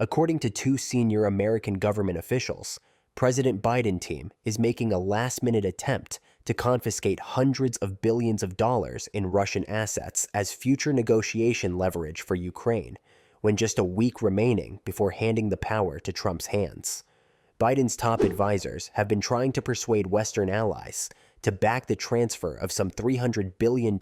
According to two senior American government officials, President Biden's team is making a last-minute attempt to confiscate hundreds of billions of dollars in Russian assets as future negotiation leverage for Ukraine, when just a week remaining before handing the power to Trump's hands. Biden's top advisors have been trying to persuade Western allies to back the transfer of some $300 billion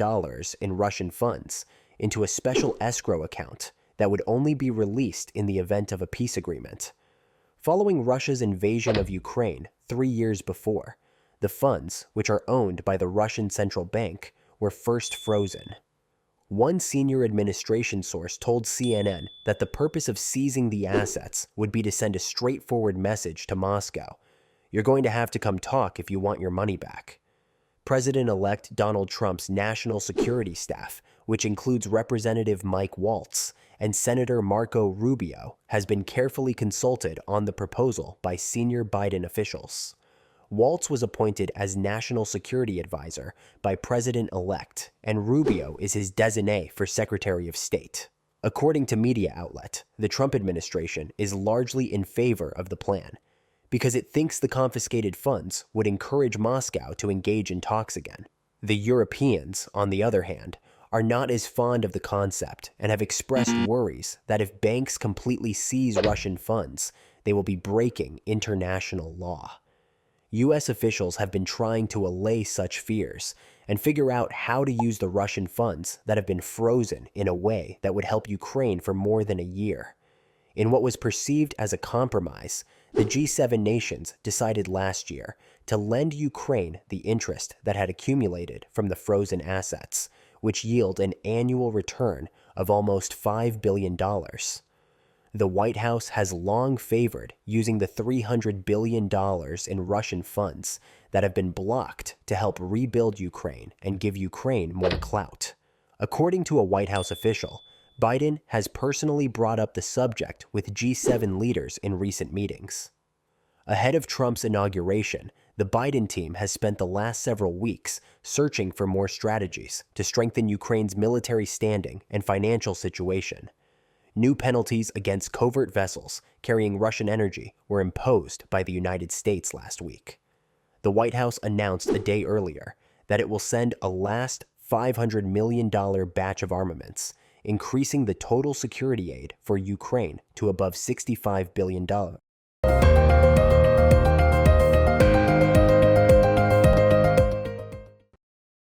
in Russian funds into a special escrow account that would only be released in the event of a peace agreement. Following Russia's invasion of Ukraine 3 years before, the funds, which are owned by the Russian central bank, were first frozen. One senior administration source told CNN that the purpose of seizing the assets would be to send a straightforward message to Moscow: "You're going to have to come talk if you want your money back." President-elect Donald Trump's national security staff, which includes Representative Mike Waltz and Senator Marco Rubio, has been carefully consulted on the proposal by senior Biden officials. Waltz was appointed as National Security Advisor by President-elect, and Rubio is his designee for Secretary of State. According to media outlet, the Trump administration is largely in favor of the plan, because it thinks the confiscated funds would encourage Moscow to engage in talks again. The Europeans, on the other hand, are not as fond of the concept and have expressed worries that if banks completely seize Russian funds, they will be breaking international law. U.S. officials have been trying to allay such fears and figure out how to use the Russian funds that have been frozen in a way that would help Ukraine for more than a year. In what was perceived as a compromise, the G7 nations decided last year to lend Ukraine the interest that had accumulated from the frozen assets, which yield an annual return of almost $5 billion. The White House has long favored using the $300 billion in Russian funds that have been blocked to help rebuild Ukraine and give Ukraine more clout. According to a White House official, Biden has personally brought up the subject with G7 leaders in recent meetings. Ahead of Trump's inauguration, the Biden team has spent the last several weeks searching for more strategies to strengthen Ukraine's military standing and financial situation. New penalties against covert vessels carrying Russian energy were imposed by the United States last week. The White House announced a day earlier that it will send a last $500 million batch of armaments, increasing the total security aid for Ukraine to above $65 billion.